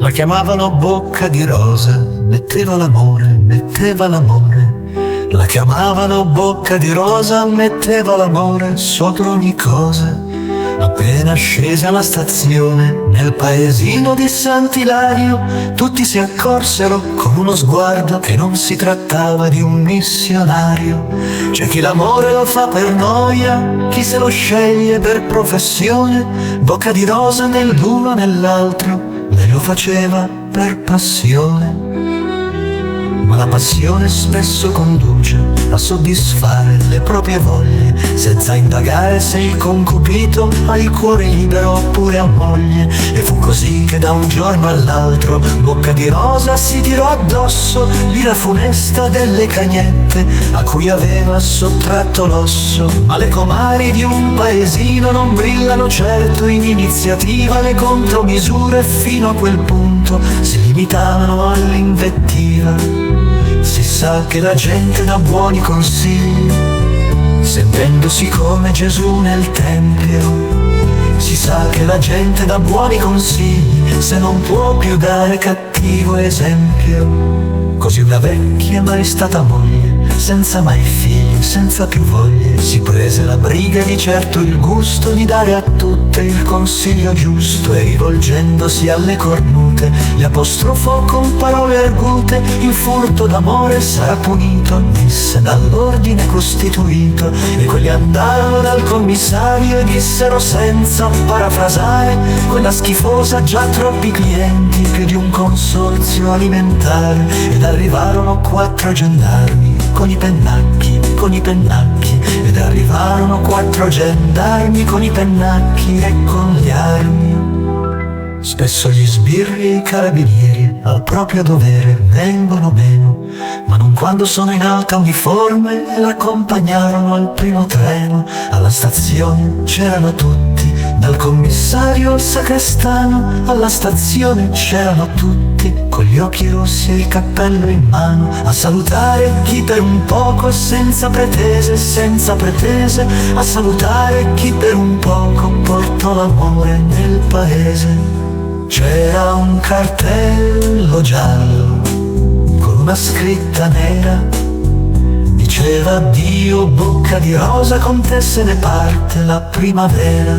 La chiamavano bocca di rosa, metteva l'amore. La chiamavano bocca di rosa, metteva l'amore sopra ogni cosa. Appena scese alla stazione, nel paesino di Sant'Ilario, tutti si accorsero con uno sguardo che non si trattava di un missionario. C'è chi l'amore lo fa per noia, chi se lo sceglie per professione. Bocca di rosa nell'uno nell'altro, lei lo faceva per passione. Ma la passione spesso conduce a soddisfare le proprie voglie, senza indagare se il concupito ha il cuore libero oppure ha moglie. E fu così che da un giorno all'altro Bocca di rosa si tirò addosso l'ira funesta delle cagnette a cui aveva sottratto l'osso. Ma le comari di un paesino non brillano certo in iniziativa. Le contromisure fino a quel punto si limitavano all'invettiva. Si sa che la gente dà buoni consigli, sentendosi come Gesù nel Tempio. Si sa che la gente dà buoni consigli se non può più dare cattivo esempio. Così una vecchia mai stata moglie, senza mai figli, senza più voglie, si prese la briga e di certo il gusto di dare a tutte il consiglio giusto. E rivolgendosi alle cornute le apostrofò con parole argute: il furto d'amore sarà punito, disse dall'ordine costituito. E quelli andarono dal commissario e dissero senza parafrasare: quella schifosa ha già troppi clienti, più di un consorzio alimentare. Ed arrivarono 4 gendarmi con i pennacchi, ed arrivarono 4 gendarmi con i pennacchi e con le armi. Spesso gli sbirri e i carabinieri al proprio dovere vengono meno, ma non quando sono in alta uniforme, e l'accompagnarono al primo treno. Alla stazione c'erano tutti, dal commissario al sacrestano. Alla stazione c'erano tutti, con gli occhi rossi e il cappello in mano, a salutare chi per un poco, senza pretese, a salutare chi per un poco portò l'amore nel paese. C'era un cartello giallo con una scritta nera, diceva: addio bocca di rosa, con te se ne parte la primavera.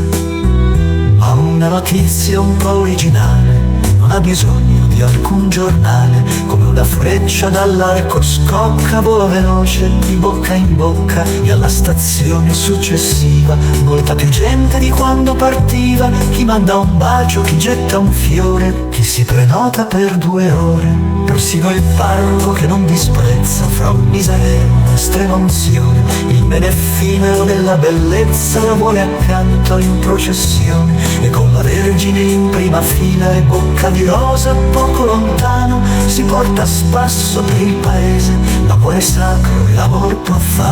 Ma una notizia un po' originale non ha bisogno di alcun giornale. Come una freccia dall'arco scocca, vola veloce di bocca in bocca, e alla stazione successiva molta più gente di quando partiva. Chi manda un bacio, chi getta un fiore, chi si prenota per 2 ore. Persino il parroco che non disprezza fra un miserere e un'estrema unzione, il bene effimero della bellezza la vuole accanto in processione. E con la Vergine in prima fila e Bocca di rosa poco lontano, si porta a spasso per il paese l'amore sacro e l'amor profano.